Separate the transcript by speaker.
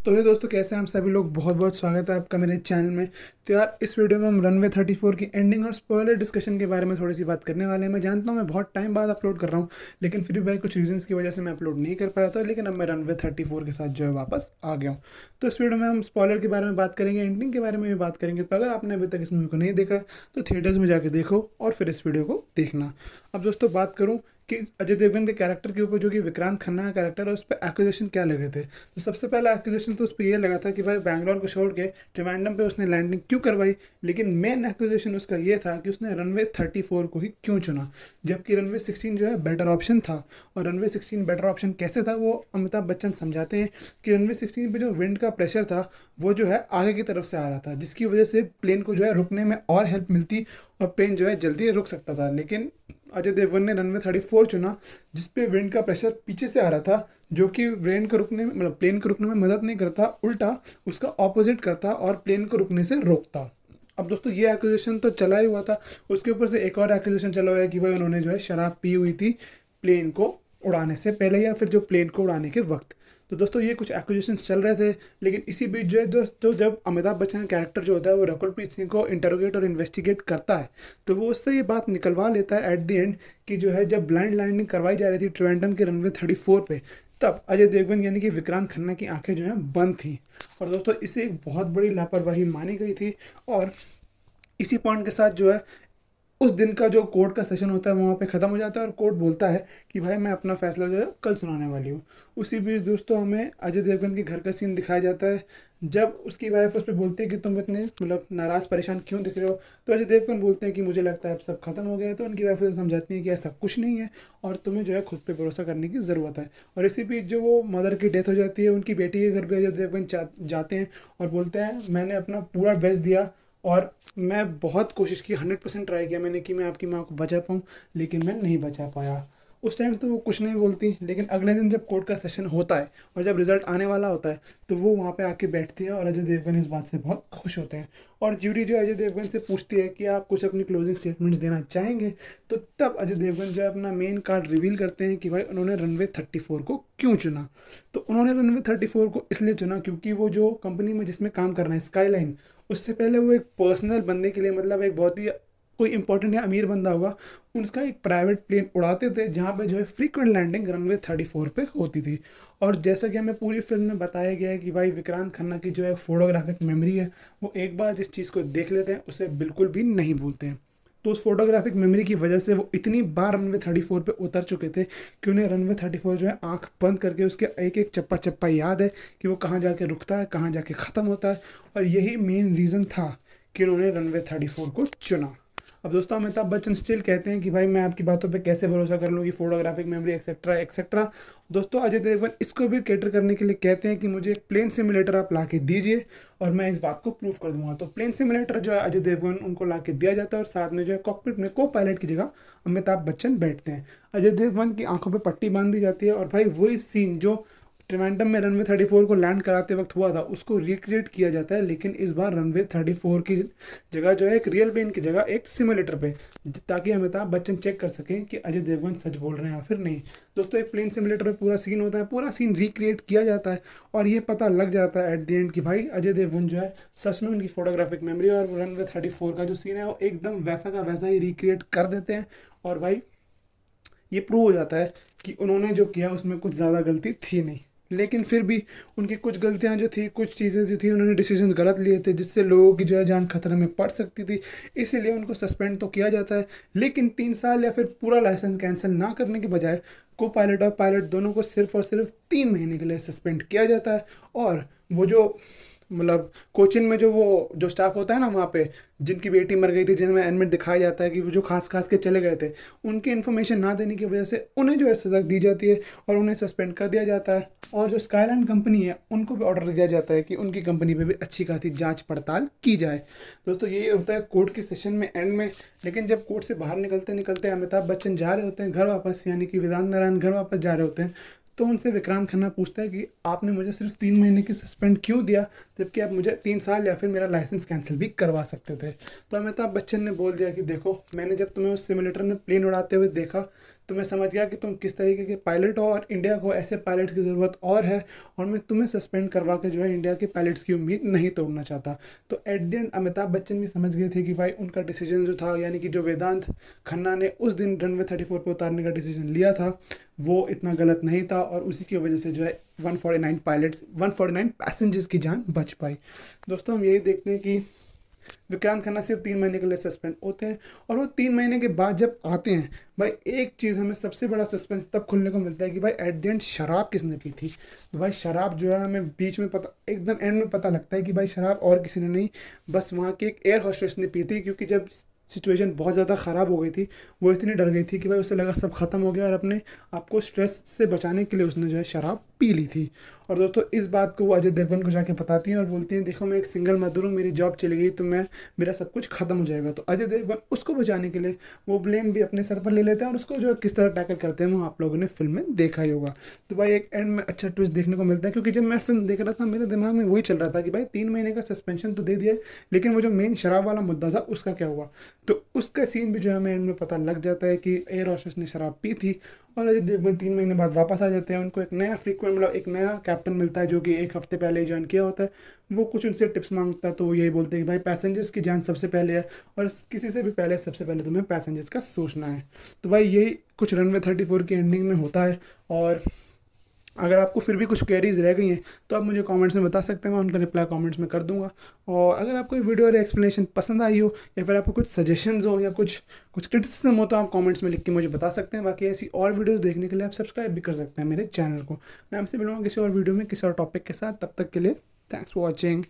Speaker 1: तो ये दोस्तों, कैसे हैं हम सभी लोग। बहुत बहुत स्वागत है आपका मेरे चैनल में। तो यार, इस वीडियो में हम रनवे 34 की एंडिंग और स्पॉइलर डिस्कशन के बारे में थोड़ी सी बात करने वाले हैं। मैं जानता हूँ मैं बहुत टाइम बाद अपलोड कर रहा हूँ, लेकिन फिर भी भाई कुछ रीजंस की वजह से मैं अपलोड नहीं कर पाया था। लेकिन अब मैं रनवे 34 के साथ जो है वापस आ गया हूँ। तो इस वीडियो में हम स्पॉइलर के बारे में बात करेंगे, एंडिंग के बारे में भी बात करेंगे। तो अगर आपने अभी तक इस मूवी को नहीं देखा तो थिएटर्स में जाके देखो और फिर इस वीडियो को देखना। अब दोस्तों, बात करूँ कि अजय देवगन के कैरेक्टर के ऊपर, जो कि विक्रांत खन्ना का कैरेक्टर है, उस पर एक्विजिशन क्या लगे थे। तो सबसे पहला एक्विजिशन तो उस पर ये लगा था कि भाई बैंगलोर को छोड़ के ट्रिवेंड्रम पे उसने लैंडिंग क्यों करवाई। लेकिन मेन एक्विजिशन उसका ये था कि उसने रनवे 34 को ही क्यों चुना, जबकि रनवे 16 जो है बेटर ऑप्शन था। और रनवे 16 बेटर ऑप्शन कैसे था वो अमिताभ बच्चन समझाते हैं कि रनवे 16 पे जो विंड का प्रेशर था वो जो है आगे की तरफ से आ रहा था, जिसकी वजह से प्लेन को जो है रुकने में और हेल्प मिलती और प्लेन जो है जल्दी रुक सकता था। लेकिन अजय देवगन ने रनवे 34 चुना जिसपे विंड का प्रेशर पीछे से आ रहा था, जो कि विंड को रुकने में, मतलब प्लेन को रुकने में मदद नहीं करता, उल्टा उसका ऑपोजिट करता और प्लेन को रुकने से रोकता। अब दोस्तों, ये एक्विजिशन तो चला ही हुआ था। उसके ऊपर से एक और एक्विजिशन चला हुआ है कि भाई उन्होंने जो है शराब पी हुई थी प्लेन को उड़ाने से पहले या फिर जो प्लेन को उड़ाने के वक्त। तो दोस्तों, ये कुछ एक्विजिशंस चल रहे थे। लेकिन इसी बीच जो है दोस्तों, जब अमिताभ बच्चन का कैरेक्टर जो होता है वो रकुलप्रीत सिंह को इंटरोगेट और इन्वेस्टिगेट करता है, तो वो उससे ये बात निकलवा लेता है एट द एंड कि जो है जब ब्लाइंड लैंडिंग करवाई जा रही थी ट्रिवेंड्रम के रनवे 34 पे, तब अजय देवगन यानी कि विक्रांत खन्ना की आंखें जो हैं बंद थी। और दोस्तों, इसे एक बहुत बड़ी लापरवाही मानी गई थी। और इसी पॉइंट के साथ जो है उस दिन का जो कोर्ट का सेशन होता है वहाँ पे ख़त्म हो जाता है और कोर्ट बोलता है कि भाई मैं अपना फैसला जो है कल सुनाने वाली हूँ। उसी बीच दोस्तों, हमें अजय देवगन के घर का सीन दिखाया जाता है। जब उसकी वाइफ उस पर बोलती है कि तुम इतने मतलब नाराज़ परेशान क्यों दिख रहे हो, तो अजय देवगन बोलते हैं कि मुझे लगता है अब सब खत्म हो गया है। तो उनकी वाइफ उसे समझाती है कि ऐसा कुछ नहीं है और तुम्हें जो है खुद पे भरोसा करने की ज़रूरत है। और इसी बीच जो वो मदर की डेथ हो जाती है, उनकी बेटी के घर पे अजय देवगन जाते हैं और बोलते हैं मैंने अपना पूरा बेस्ट दिया और मैं बहुत कोशिश की, 100% ट्राई किया मैंने कि मैं आपकी माँ को बचा पाऊँ, लेकिन मैं नहीं बचा पाया। उस टाइम तो वो कुछ नहीं बोलती, लेकिन अगले दिन जब कोर्ट का सेशन होता है और जब रिजल्ट आने वाला होता है तो वो वहाँ पे आके बैठती है और अजय देवगन इस बात से बहुत खुश होते हैं। और ज्यूरी जो अजय देवगन से पूछती है कि आप कुछ अपनी क्लोजिंग स्टेटमेंट्स देना चाहेंगे, तो तब अजय देवगन जो है अपना मेन कार्ड रिवील करते हैं कि भाई उन्होंने रनवे 34 को क्यों चुना। तो उन्होंने रनवे 34 को इसलिए चुना क्योंकि वो जो कंपनी में जिसमें काम कर रहे हैं स्काईलाइन, उससे पहले वो एक पर्सनल बंदे के लिए, मतलब एक बहुत ही कोई इंपॉर्टेंट या अमीर बंदा होगा, उनका एक प्राइवेट प्लेन उड़ाते थे जहाँ पे जो है फ्रीक्वेंट लैंडिंग रनवे 34 पे होती थी। और जैसा कि हमें पूरी फिल्म में बताया गया है कि भाई विक्रांत खन्ना की जो है फोटोग्राफिक मेमोरी है, वो एक बार जिस चीज़ को देख लेते हैं उसे बिल्कुल भी नहीं भूलते हैं। तो उस फोटोग्राफिक मेमोरी की वजह से वो इतनी बार रनवे 34 पे उतर चुके थे कि उन्हें रनवे 34 जो है आंख बंद करके उसके एक एक चप्पा चप्पा याद है कि वो कहाँ जाके रुकता है, कहाँ जाके ख़त्म होता है। और यही मेन रीज़न था कि उन्होंने रनवे 34 को चुना। अब दोस्तों, अमिताभ बच्चन स्टिल कहते हैं कि भाई मैं आपकी बातों पे कैसे भरोसा कर लूँ कि फोटोग्राफिक मेमोरी एक्सेट्रा एक्सेट्रा। दोस्तों, अजय देवगन इसको भी कैटर करने के लिए कहते हैं कि मुझे एक प्लेन सिमुलेटर आप ला के दीजिए और मैं इस बात को प्रूव कर दूंगा। तो प्लेन सिमुलेटर जो है अजय देवगन उनको ला के दिया जाता है और साथ में जो है कॉकपिट में को पायलट की जगह अमिताभ बच्चन बैठते हैं। अजय देवगन की आंखों पर पट्टी बांध दी जाती है और भाई वही सीन जो ट्रिवेंड्रम में रनवे 34 को लैंड कराते वक्त हुआ था उसको रिक्रिएट किया जाता है, लेकिन इस बार रनवे 34 की जगह जो है एक रियल प्लेन की जगह एक सिमुलेटर पे, ताकि अमिताभ बच्चन चेक कर सकें कि अजय देवगन सच बोल रहे हैं या फिर नहीं। दोस्तों, एक प्लेन सिमुलेटर में पूरा सीन होता है, पूरा सीन रिक्रिएट किया जाता है और ये पता लग जाता है एट द एंड कि भाई अजय देवगन जो है सच में उनकी फोटोग्राफिक मेमोरी और रनवे 34 का जो सीन है वो एकदम वैसा का वैसा ही रिक्रिएट कर देते हैं। और भाई ये प्रूव हो जाता है कि उन्होंने जो किया उसमें कुछ ज़्यादा गलती थी नहीं। लेकिन फिर भी उनकी कुछ गलतियां जो थी, कुछ चीज़ें जो थी, उन्होंने डिसीजन गलत लिए थे जिससे लोगों की जो है जान खतरे में पड़ सकती थी। इसीलिए उनको सस्पेंड तो किया जाता है, लेकिन 3 साल या फिर पूरा लाइसेंस कैंसिल ना करने के बजाय को पायलट और पायलट दोनों को सिर्फ और सिर्फ 3 महीने के लिए सस्पेंड किया जाता है। और वो जो मतलब कोचिन में जो वो जो स्टाफ होता है ना वहाँ पे, जिनकी बेटी मर गई थी, जिनमें एंड में दिखाया जाता है कि वो जो खास खास के चले गए थे, उनकी इन्फॉर्मेशन ना देने की वजह से उन्हें जो है सज़ा दी जाती है और उन्हें सस्पेंड कर दिया जाता है। और जो स्काईलाइन कंपनी है उनको भी ऑर्डर दिया जाता है कि उनकी कंपनी पे भी अच्छी खासी जांच पड़ताल की जाए। दोस्तों, ये होता है कोर्ट के सेशन में एंड में। लेकिन जब कोर्ट से बाहर निकलते निकलते अमिताभ बच्चन जा रहे होते हैं घर वापस, यानी कि वेदांत नारायण घर वापस जा रहे होते हैं, तो उनसे विक्रांत खन्ना पूछता है कि आपने मुझे सिर्फ 3 महीने की सस्पेंड क्यों दिया, जबकि आप मुझे 3 साल या फिर मेरा लाइसेंस कैंसिल भी करवा सकते थे। तो अमिताभ बच्चन ने बोल दिया कि देखो, मैंने जब तुम्हें उस सिमुलेटर में प्लेन उड़ाते हुए देखा तो मैं समझ गया कि तुम किस तरीके के पायलट हो और इंडिया को ऐसे पायलट की ज़रूरत और है, और मैं तुम्हें सस्पेंड करवा के जो है इंडिया के पायलट्स की उम्मीद नहीं तोड़ना चाहता। तो at the end Amitabh Bachchan भी समझ गए थे कि भाई उनका डिसीजन जो था, यानी कि जो वेदांत खन्ना ने उस दिन रनवे 34 पे उतारने का डिसीजन लिया था, वो इतना गलत नहीं था, और उसी की वजह से जो है 149 पैसेंजर्स की जान बच पाई। दोस्तों हम यही देखते हैं कि विक्रांत खन्ना सिर्फ 3 महीने के लिए सस्पेंड होते हैं, और वो 3 महीने के बाद जब आते हैं, भाई एक चीज़ हमें सबसे बड़ा सस्पेंस तब खुलने को मिलता है कि भाई एट द एंड शराब किसने पी थी। तो भाई शराब जो है हमें बीच में पता, एकदम एंड में पता लगता है कि भाई शराब और किसी ने नहीं, बस वहाँ की एक एयर होस्टेस ने पी थी, क्योंकि जब सिचुएशन बहुत ज़्यादा ख़राब हो गई थी, वो इतनी डर गई थी कि भाई उसे लगा सब खत्म हो गया, और अपने आपको स्ट्रेस से बचाने के लिए उसने जो है शराब पी ली थी। और दोस्तों इस बात को वो अजय देवगन को जाके बताती हैं और बोलती हैं देखो मैं एक सिंगल मदर हूँ, मेरी जॉब चली गई तो मेरा सब कुछ खत्म हो जाएगा। तो अजय देवगन उसको बचाने के लिए वो ब्लेम भी अपने सर पर ले लेते हैं, और उसको जो है किस तरह टैकल करते हैं वो आप लोगों ने फिल्म में देखा ही होगा। तो भाई एक एंड में अच्छा ट्विस्ट देखने को मिलता है, क्योंकि जब मैं फिल्म देख रहा था मेरे दिमाग में वही चल रहा था कि भाई 3 महीने का सस्पेंशन तो दे दिया, लेकिन वो जो मेन शराब वाला मुद्दा था उसका क्या हुआ। तो उसका सीन भी जो है हमें एंड में पता लग जाता है कि एयर होस्टेस ने शराब पी थी, और अजय देवगन 3 महीने बाद वापस आ जाते हैं। उनको एक नया फ्रीक्वेंट, मतलब एक नया कैप्टन मिलता है जो कि एक हफ्ते पहले ही ज्वाइन किया होता है। वो कुछ उनसे टिप्स मांगता है, तो वो यही बोलते हैं कि भाई पैसेंजर्स की जान सबसे पहले है, और किसी से भी पहले सबसे पहले तुम्हें पैसेंजर्स का सोचना है। तो भाई यही कुछ रनवे 34 की एंडिंग में होता है। और अगर आपको फिर भी कुछ क्वेरीज रह गई हैं तो आप मुझे कमेंट्स में बता सकते हैं, मैं उनका रिप्लाई कमेंट्स में कर दूंगा। और अगर आपको ये वीडियो और एक्सप्लेनेशन पसंद आई हो, या फिर आपको कुछ सजेशंस हो, या कुछ कुछ क्रिटिसिज्म हो, तो आप कमेंट्स में लिख के मुझे बता सकते हैं। बाकी ऐसी और वीडियोस देखने के लिए आप सब्सक्राइब भी कर सकते हैं मेरे चैनल को। मैं आपसे मिलूंगा किसी और वीडियो में किसी और टॉपिक के साथ, तब तक के लिए थैंक्स फॉर वॉचिंग।